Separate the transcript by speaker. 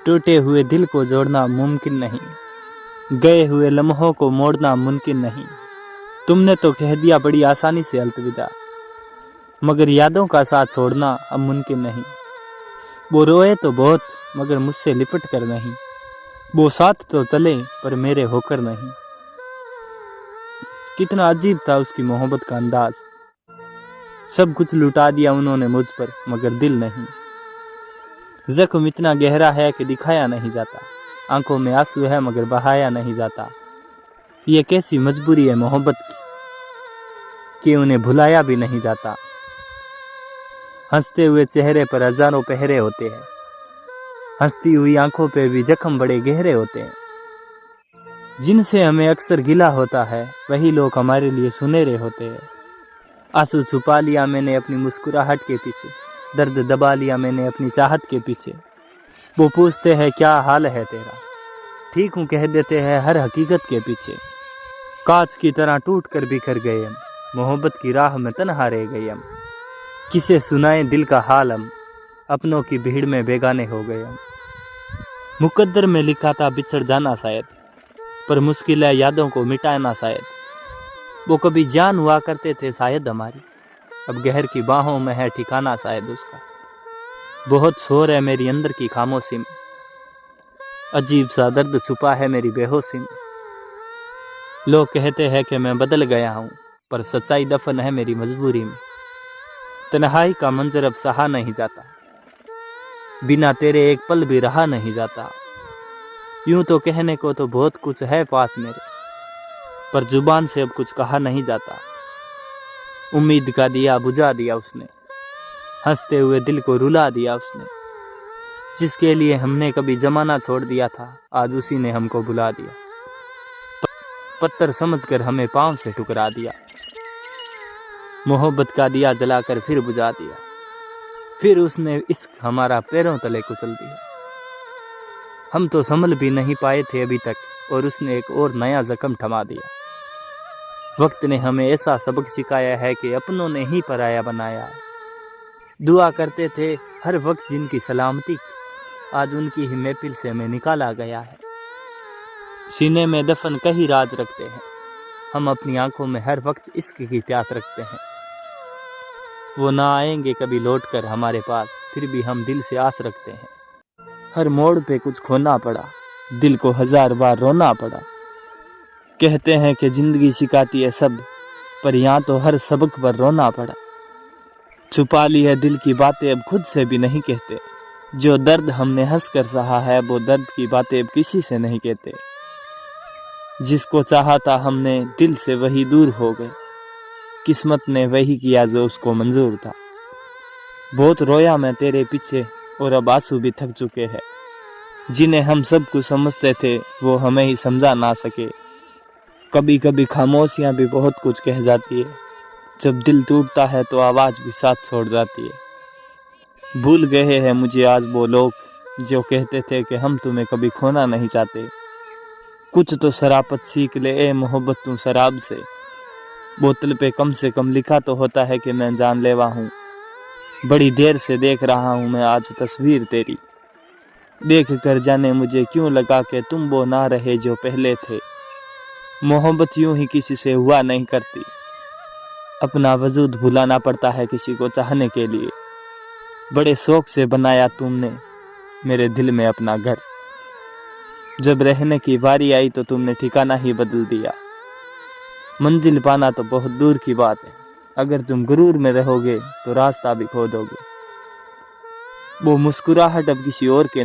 Speaker 1: टूटे हुए दिल को जोड़ना मुमकिन नहीं, गए हुए लम्हों को मोड़ना मुमकिन नहीं। तुमने तो कह दिया बड़ी आसानी से अलविदा, मगर यादों का साथ छोड़ना अब मुमकिन नहीं। वो रोए तो बहुत मगर मुझसे लिपट कर नहीं, वो साथ तो चले पर मेरे होकर नहीं। कितना अजीब था उसकी मोहब्बत का अंदाज, सब कुछ लुटा दिया उन्होंने मुझ पर मगर दिल नहीं। जख्म इतना गहरा है कि दिखाया नहीं जाता, आंखों में आंसू है मगर बहाया नहीं जाता। ये कैसी मजबूरी है मोहब्बत की कि उन्हें भुलाया भी नहीं जाता। हंसते हुए चेहरे पर हजारों पहरे होते हैं, हंसती हुई आंखों पे भी जख्म बड़े गहरे होते हैं। जिनसे हमें अक्सर गिला होता है वही लोग हमारे लिए सुनहरे होते हैं। आंसू छुपा लिया मैंने अपनी मुस्कुराहट के पीछे, दर्द दबा लिया मैंने अपनी चाहत के पीछे। वो पूछते हैं क्या हाल है तेरा, ठीक हूँ कह देते हैं हर हकीकत के पीछे। कांच की तरह टूट कर बिखर गए हम, मोहब्बत की राह में तन्हा रह गए हम। किसे सुनाए दिल का हाल हम, अपनों की भीड़ में बेगाने हो गए हम। मुकद्दर में लिखा था बिछड़ जाना शायद, पर मुश्किल है यादों को मिटाना शायद। वो कभी जान हुआ करते थे शायद हमारी, अब गहर की बाहों में है ठिकाना शायद उसका। बहुत शोर है मेरी अंदर की खामोशी में, अजीब सा दर्द छुपा है मेरी बेहोशी में। लोग कहते हैं कि मैं बदल गया हूँ, पर सच्चाई दफन है मेरी मजबूरी में। तन्हाई का मंजर अब सहा नहीं जाता, बिना तेरे एक पल भी रहा नहीं जाता। यूं तो कहने को तो बहुत कुछ है पास मेरे, पर जुबान से अब कुछ कहा नहीं जाता। उम्मीद का दिया बुझा दिया उसने, हंसते हुए दिल को रुला दिया उसने। जिसके लिए हमने कभी जमाना छोड़ दिया था, आज उसी ने हमको बुला दिया। पत्थर समझकर हमें पांव से ठुकरा दिया, मोहब्बत का दिया जलाकर फिर बुझा दिया। फिर उसने इश्क हमारा पैरों तले कुचल दिया। हम तो संभल भी नहीं पाए थे अभी तक, और उसने एक और नया जख्म थमा दिया। वक्त ने हमें ऐसा सबक सिखाया है कि अपनों ने ही पराया बनाया है। दुआ करते थे हर वक्त जिनकी सलामती की, आज उनकी ही महफिल से हमें निकाला गया है। सीने में दफन कई राज रखते हैं, हम अपनी आंखों में हर वक्त इश्क की प्यास रखते हैं। वो ना आएंगे कभी लौटकर हमारे पास, फिर भी हम दिल से आस रखते हैं। हर मोड़ पे कुछ खोना पड़ा, दिल को 1000 बार रोना पड़ा। कहते हैं कि जिंदगी सिखाती है सब, पर यहाँ तो हर सबक पर रोना पड़ा। छुपा ली है दिल की बातें अब खुद से भी नहीं कहते, जो दर्द हमने हंस कर सहा है वो दर्द की बातें अब किसी से नहीं कहते। जिसको चाहा था हमने दिल से वही दूर हो गए, किस्मत ने वही किया जो उसको मंजूर था। बहुत रोया मैं तेरे पीछे और अब आंसू भी थक चुके हैं। जिन्हें हम सब कुछ समझते थे वो हमें ही समझा ना सके। कभी कभी खामोशियां भी बहुत कुछ कह जाती है, जब दिल टूटता है तो आवाज भी साथ छोड़ जाती है। भूल गए हैं मुझे आज वो लोग जो कहते थे कि हम तुम्हें कभी खोना नहीं चाहते। कुछ तो शराफत सीख ले ए मोहब्बत तू शराब से, बोतल पे कम से कम लिखा तो होता है कि मैं जानलेवा हूँ। बड़ी देर से देख रहा हूँ मैं आज तस्वीर तेरी, देख कर जाने मुझे क्यों लगा कि तुम वो ना रहे जो पहले थे। मोहब्बत यूं ही किसी से हुआ नहीं करती, अपना वजूद भुलाना पड़ता है किसी को चाहने के लिए। बड़े शौक से बनाया तुमने मेरे दिल में अपना घर, जब रहने की बारी आई तो तुमने ठिकाना ही बदल दिया। मंजिल पाना तो बहुत दूर की बात है, अगर तुम गुरूर में रहोगे तो रास्ता भी खो दोगे। वो मुस्कुराहट अब किसी और के